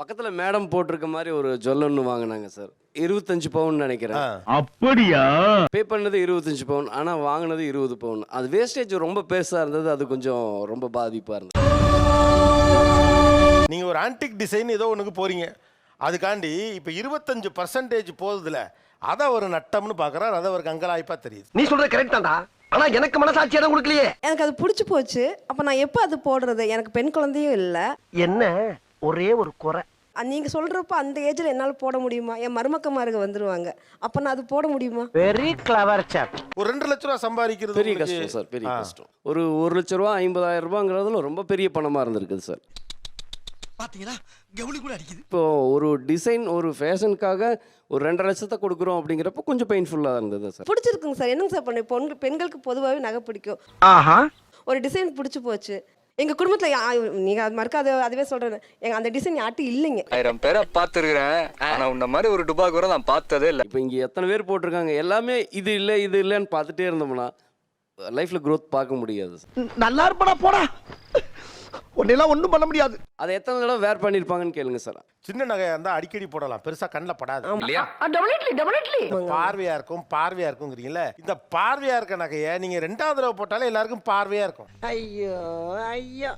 பக்கத்துல மேடம் போட்டிருக்க மாதிரி ஒரு ஜுவல் ஒன்று வாங்கினாங்க சார். 25 பவுன் நினைக்கிறேன். அப்படியா? பே பண்ணது 25 பவுன், ஆனா வாங்கினது 20 பவுன். அது வேஸ்டேஜ் ரொம்ப பெருசா இருந்தது. அது கொஞ்சம் ரொம்ப பாதிப்பா இருந்தது. நீங்க ஒரு ஆன்டிக் டிசைன் ஏதோ ஒண்ணுக்கு போறீங்க, அதுக்காண்டி இப்ப 25% போகுதுல, அதை ஒரு நட்டம்னு பாக்குறாரு. அதை ஒரு கங்கலாய்ப்பா தெரியுது. நீ சொல்றது கரெக்ட் தான்டா, ஆனா எனக்கு மனசாட்சி இடம் கொடுக்கலையே. எனக்கு அது பிடிச்சி போச்சு. அப்போ நான் எப்போ அது போடுறது? எனக்கு பெண் குழந்தையும் இல்லை. என்ன ஒரே ஒரு குறை, நீங்கள் சொல்கிறப்ப அந்த ஏஜில் என்னால் போட முடியுமா? என் மருமக்கமாருங்க வந்துடுவாங்க, அப்போ நான் அது போட முடியுமா? வெரி கிளவர் சாப். ஒரு 2 லட்ச ரூபா சம்பாதிக்கிறது பெரிய கஷ்டம் சார், பெரிய கஷ்டம். ஒரு 1 லட்ச ரூபா 50,000 ரூபாங்கிறதுல ரொம்ப பெரிய பணமா இருந்திருக்குது சார். பாத்தீங்களா, கவுளி கூட அடிக்குது. இப்போ ஒரு டிசைன், ஒரு ஃபேஷனுக்காக ஒரு 2.5 லட்சத்தை கொடுக்குறோம் அப்படிங்கிறப்ப கொஞ்சம் பெயின்ஃபுல்லாக இருந்தது சார். பிடிச்சிருக்குங்க சார். என்னங்க சார் பண்ண பெண்களுக்கு பொதுவாகவே நகை பிடிக்கும். ஆஹா, ஒரு டிசைன் பிடிச்சி போச்சு. எங்கள் குடும்பத்தில் நீங்கள் அது மறுக்க அதுவே சொல்கிறேன், எங்கள் அந்த டிசைன் யார்ட்டும் இல்லைங்க. 1000 பேரை பார்த்துருக்கிறேன், ஆனால் உன்ன மாதிரி ஒரு டுபா கூட நான் பார்த்ததே இல்லை. இப்போ இங்கே எத்தனை பேர் போட்டிருக்காங்க, எல்லாமே இது இல்லை இது இல்லைன்னு பார்த்துட்டே இருந்தோம்னா லைஃப்பில் க்ரோத் பார்க்க முடியாது சார். நல்லா இருப்படா போடா, உன்னெல்லாம் ஒன்றும் பண்ண முடியாது. அதை எத்தனை தடவை வேர் பண்ணியிருப்பாங்கன்னு கேளுங்க சார். சின்ன நகையா இருந்தா அடிக்கடி போடலாம், பெருசா கண்ணில் படாது. இல்லையா? பார்வையா இருக்குங்கிறீங்களா? இந்த பார்வையா இருக்க நகையை நீங்க 2வது தடவை போட்டாலே எல்லாருக்கும் பார்வையா இருக்கும். ஐயோ ஐயோ.